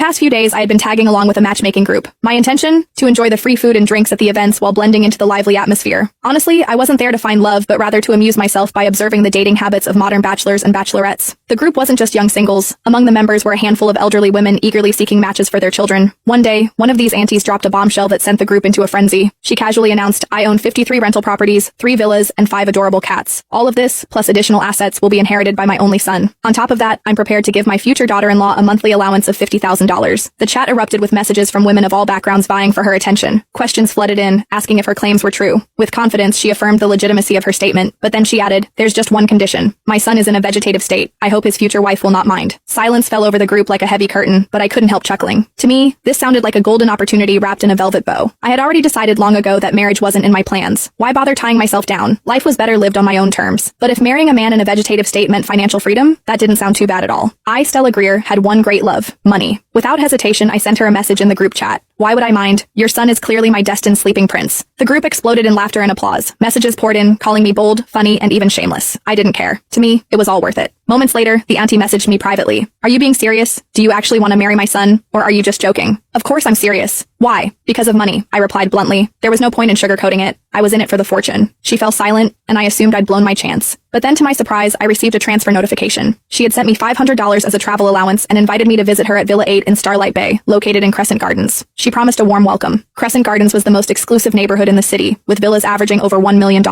Past few days, I had been tagging along with a matchmaking group. My intention? To enjoy the free food and drinks at the events while blending into the lively atmosphere. Honestly, I wasn't there to find love, but rather to amuse myself by observing the dating habits of modern bachelors and bachelorettes. The group wasn't just young singles. Among the members were a handful of elderly women eagerly seeking matches for their children. One day, one of these aunties dropped a bombshell that sent the group into a frenzy. She casually announced, "I own 53 rental properties, 3 villas, and 5 adorable cats. All of this, plus additional assets, will be inherited by my only son. On top of that, I'm prepared to give my future daughter-in-law a monthly allowance of $50,000. The chat erupted with messages from women of all backgrounds vying for her attention. Questions flooded in, asking if her claims were true. With confidence, she affirmed the legitimacy of her statement, but then she added, "There's just one condition. My son is in a vegetative state. I hope his future wife will not mind." Silence fell over the group like a heavy curtain, but I couldn't help chuckling. To me, this sounded like a golden opportunity wrapped in a velvet bow. I had already decided long ago that marriage wasn't in my plans. Why bother tying myself down? Life was better lived on my own terms. But if marrying a man in a vegetative state meant financial freedom, that didn't sound too bad at all. I, Stella Greer, had one great love: money. Without hesitation, I sent her a message in the group chat. "Why would I mind? Your son is clearly my destined sleeping prince." The group exploded in laughter and applause. Messages poured in, calling me bold, funny, and even shameless. I didn't care. To me, it was all worth it. Moments later, the auntie messaged me privately. "Are you being serious? Do you actually want to marry my son? Or are you just joking?" "Of course I'm serious." "Why?" "Because of money," I replied bluntly. There was no point in sugarcoating it. I was in it for the fortune. She fell silent, and I assumed I'd blown my chance. But then to my surprise, I received a transfer notification. She had sent me $500 as a travel allowance and invited me to visit her at Villa 8 in Starlight Bay, located in Crescent Gardens. She promised a warm welcome. Crescent Gardens was the most exclusive neighborhood in the city, with villas averaging over $1 million.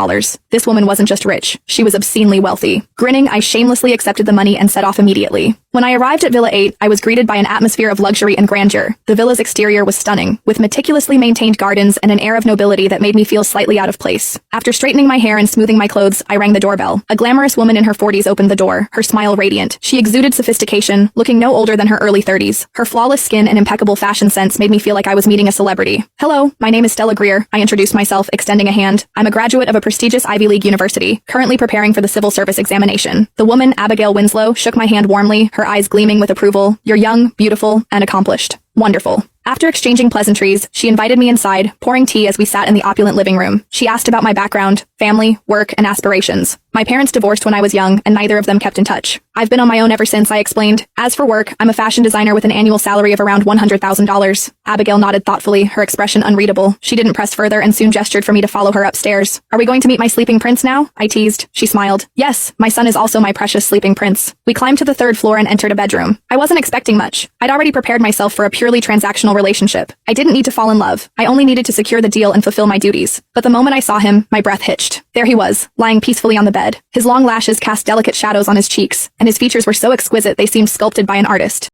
This woman wasn't just rich, she was obscenely wealthy. Grinning, I shamelessly accepted the money and set off immediately. When I arrived at Villa 8, I was greeted by an atmosphere of luxury and grandeur. The villa's exterior was stunning, with meticulously maintained gardens and an air of nobility that made me feel slightly out of place. After straightening my hair and smoothing my clothes, I rang the doorbell. A glamorous woman in her 40s opened the door, her smile radiant. She exuded sophistication, looking no older than her early 30s. Her flawless skin and impeccable fashion sense made me feel like I was meeting a celebrity. "Hello, my name is Stella Greer," I introduced myself, extending a hand. "I'm a graduate of a prestigious Ivy League university, currently preparing for the civil service examination." The woman, Abigail Winslow, shook my hand warmly, her eyes gleaming with approval. "You're young, beautiful, and accomplished." "Wonderful." After exchanging pleasantries, she invited me inside, pouring tea as we sat in the opulent living room. She asked about my background, family, work, and aspirations. My parents divorced when I was young, and neither of them kept in touch. "I've been on my own ever since," I explained. "As for work, I'm a fashion designer with an annual salary of around $100,000. Abigail nodded thoughtfully, her expression unreadable. She didn't press further and soon gestured for me to follow her upstairs. "Are we going to meet my sleeping prince now?" I teased. She smiled. "Yes, my son is also my precious sleeping prince." We climbed to the 3rd floor and entered a bedroom. I wasn't expecting much. I'd already prepared myself for a purely transactional relationship. I didn't need to fall in love. I only needed to secure the deal and fulfill my duties. But the moment I saw him, my breath hitched. There he was, lying peacefully on the bed. His long lashes cast delicate shadows on his cheeks, and his features were so exquisite they seemed sculpted by an artist.